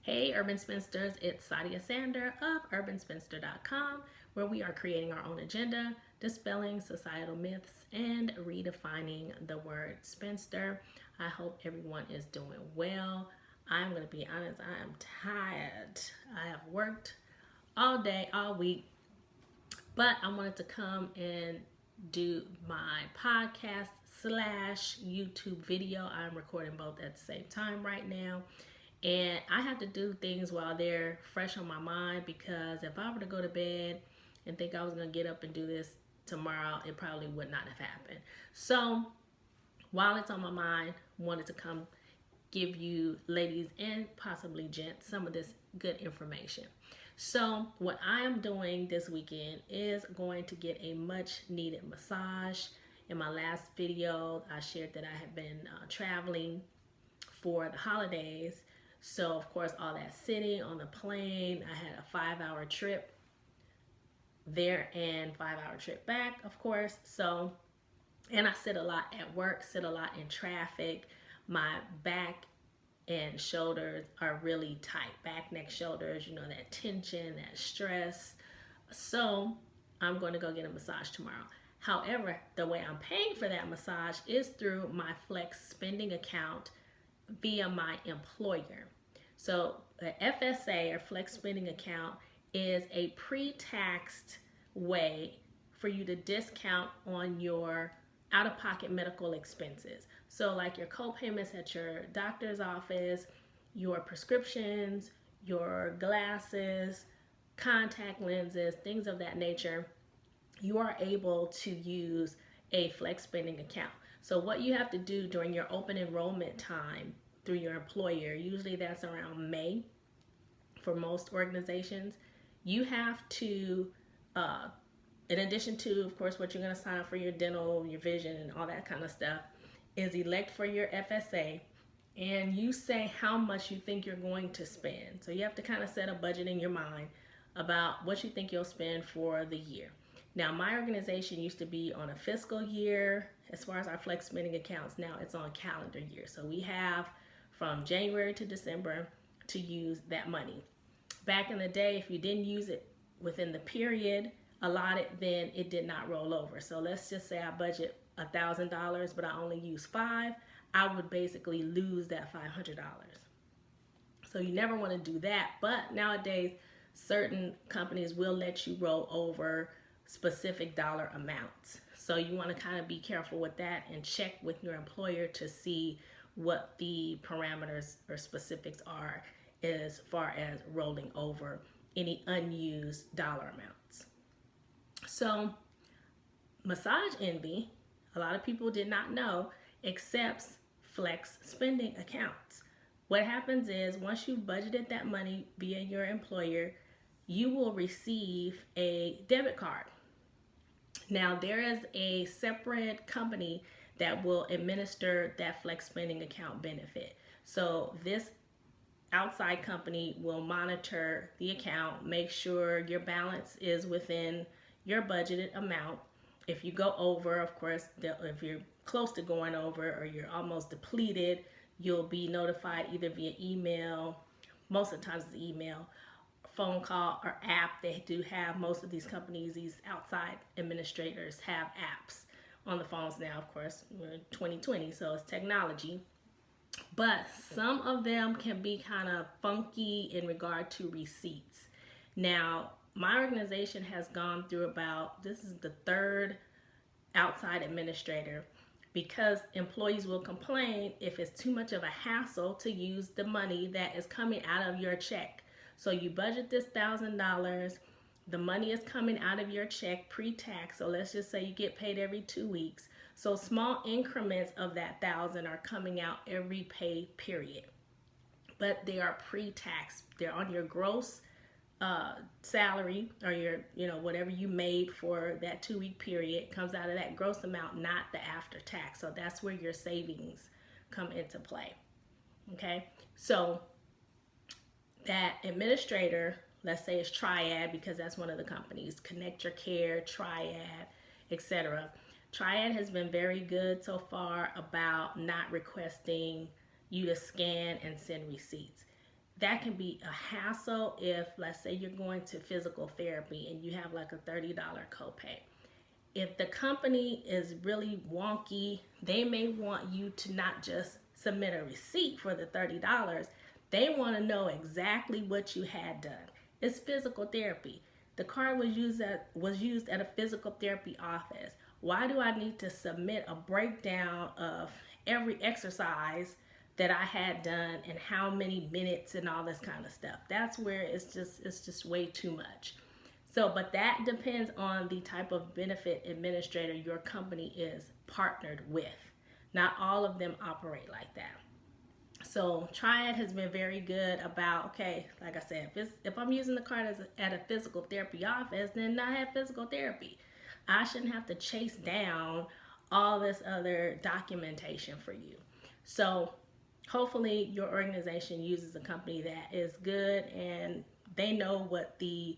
Hey Urban Spinsters, it's Sadia Sander of urbanspinster.com, where we are creating our own agenda, dispelling societal myths, and redefining the word spinster. I hope everyone is doing well. I'm going to be honest, I am tired. I have worked all day, all week, but I wanted to come and do my podcast slash YouTube video. I'm recording both at the same time right now. And I have to do things while they're fresh on my mind, because if I were to go to bed and think I was going to get up and do this tomorrow, it probably would not have happened. So while it's on my mind, I wanted to come give you ladies and possibly gents some of this good information. So what I am doing this weekend is going to get a much needed massage. In my last video, I shared that I have been traveling for the holidays. So of course, all that sitting on the plane, I had a 5-hour trip there and 5-hour trip back, of course. So, and I sit a lot at work, sit a lot in traffic. My back and shoulders are really tight. Back, neck, shoulders, you know, that tension, that stress. So I'm going to go get a massage tomorrow. However, the way I'm paying for that massage is through my Flex spending account via my employer. So the FSA, or Flex Spending Account, is a pre-taxed way for you to discount on your out-of-pocket medical expenses. So like your co-payments at your doctor's office, your prescriptions, your glasses, contact lenses, things of that nature, you are able to use a Flex Spending Account. So what you have to do during your open enrollment time through your employer, usually that's around May for most organizations, you have to, in addition to, of course, what you're going to sign up for your dental, your vision, and all that kind of stuff, is elect for your FSA, and you say how much you think you're going to spend. So you have to kind of set a budget in your mind about what you think you'll spend for the year. Now, my organization used to be on a fiscal year. As far as our Flex Spending accounts, now it's on calendar year. So we have from January to December to use that money. Back in the day, if you didn't use it within the period allotted, then it did not roll over. So let's just say I budget $1,000, but I only use $5, I would basically lose that $500. So you never want to do that. But nowadays, certain companies will let you roll over specific dollar amounts. So you want to kind of be careful with that and check with your employer to see what the parameters or specifics are as far as rolling over any unused dollar amounts. So Massage Envy, a lot of people did not know, accepts Flex Spending accounts. What happens is once you've budgeted that money via your employer, you will receive a debit card. Now, there is a separate company that will administer that Flex Spending account benefit. So this outside company will monitor the account, make sure your balance is within your budgeted amount. If you go over, of course, if you're close to going over or you're almost depleted, you'll be notified either via email, most of the times it's email, phone call, or app. They do have, most of these companies, these outside administrators have apps on the phones now. Of course, we're in 2020, so it's technology. But some of them can be kind of funky in regard to receipts. Now, my organization has gone through this is the third outside administrator, because employees will complain if it's too much of a hassle to use the money that is coming out of your check. So you budget this $1,000, the money is coming out of your check pre-tax. So let's just say you get paid every 2 weeks. So small increments of that $1,000 are coming out every pay period, but they are pre-tax. They're on your gross salary, or your, whatever you made for that 2-week period comes out of that gross amount, not the after tax. So that's where your savings come into play. Okay, so that administrator, let's say it's Triad, because that's one of the companies, Connect Your Care, Triad, etc. Triad has been very good so far about not requesting you to scan and send receipts. that can be a hassle if, let's say, you're going to physical therapy and you have like a $30 copay. If the company is really wonky, they may want you to not just submit a receipt for the $30. They want to know exactly what you had done. It's physical therapy. The card was used at a physical therapy office. Why do I need to submit a breakdown of every exercise that I had done and how many minutes and all this kind of stuff? That's where it's just way too much. So, but that depends on the type of benefit administrator your company is partnered with. Not all of them operate like that. So Triad has been very good about, okay, like I said, if I'm using the card at a physical therapy office, then I have physical therapy. I shouldn't have to chase down all this other documentation for you. So hopefully your organization uses a company that is good and they know what the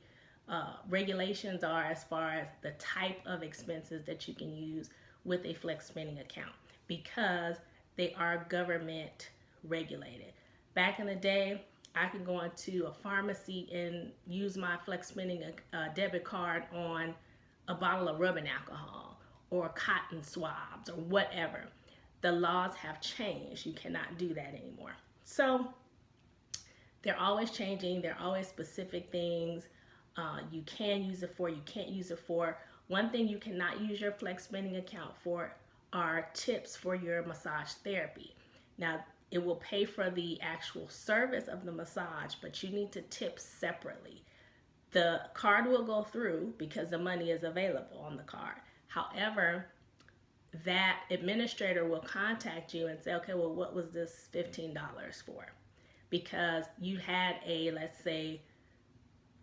regulations are as far as the type of expenses that you can use with a flex spending account, because they are government regulated. Back in the day, I could go into a pharmacy and use my flex spending debit card on a bottle of rubbing alcohol or cotton swabs or whatever. The laws have changed. You cannot do that anymore. So they're always changing. There are always specific things you can use it for, you can't use it for. One thing you cannot use your flex spending account for are tips for your massage therapy. Now, it will pay for the actual service of the massage, but you need to tip separately. The card will go through because the money is available on the card. However, that administrator will contact you and say, okay, well, what was this $15 for? Because you had a, let's say,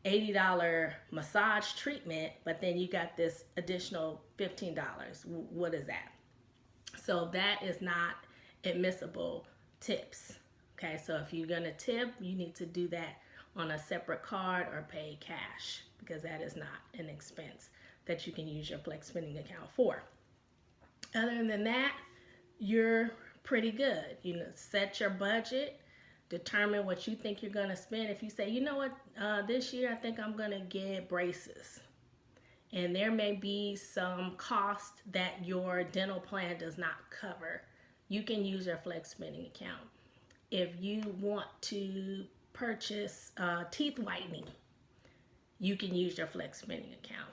$80 massage treatment, but then you got this additional $15. What is that? So that is not admissible tips. Okay, so if you're gonna tip, you need to do that on a separate card or pay cash, because that is not an expense that you can use your flex spending account for. Other than that, you're pretty good. You know, set your budget, determine what you think you're gonna spend. If you say, you know what, this year I think I'm gonna get braces, and there may be some cost that your dental plan does not cover, you can use your flex spending account. If you want to purchase teeth whitening, you can use your flex spending account.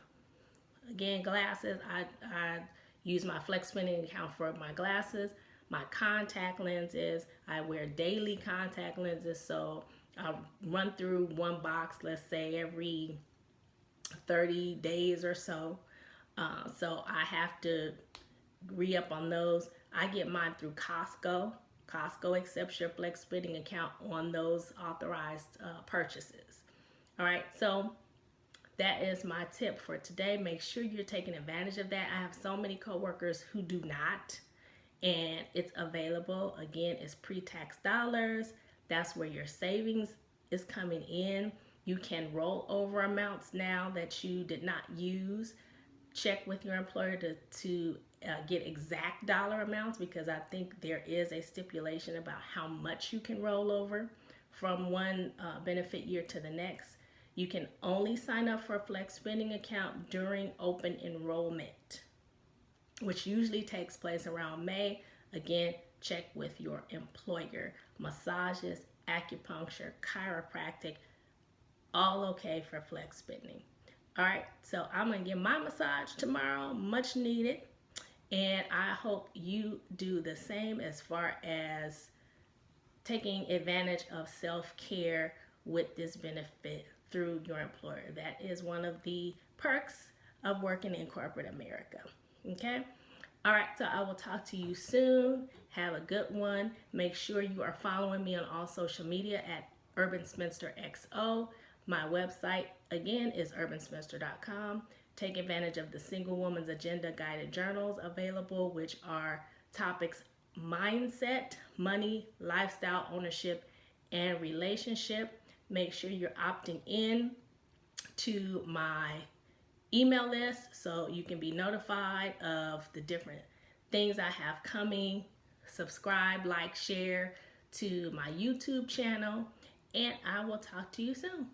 Again, glasses, I use my flex spending account for my glasses. My contact lenses, I wear daily contact lenses, so I'll run through one box, let's say every 30 days or so. So I have to re-up on those. I get mine through Costco. Costco accepts your flex spending account on those authorized purchases. All right, so that is my tip for today. Make sure you're taking advantage of that. I have so many coworkers who do not, and it's available. Again, it's pre-tax dollars. That's where your savings is coming in. You can roll over amounts now that you did not use. Check with your employer to get exact dollar amounts, because I think there is a stipulation about how much you can roll over from one benefit year to the next. You can only sign up for a flex spending account during open enrollment, which usually takes place around May. Again, check with your employer. Massages, acupuncture, chiropractic, all okay for flex spending. All right, so I'm gonna get my massage tomorrow, much needed, and I hope you do the same as far as taking advantage of self-care with this benefit through your employer. That is one of the perks of working in corporate America. Okay? All right, so I will talk to you soon. Have a good one. Make sure you are following me on all social media at Urban Spinster XO. My website, again, is urbanspinster.com. Take advantage of the Single Woman's Agenda guided journals available, which are topics mindset, money, lifestyle, ownership, and relationship. Make sure you're opting in to my email list so you can be notified of the different things I have coming. Subscribe, like, share to my YouTube channel, and I will talk to you soon.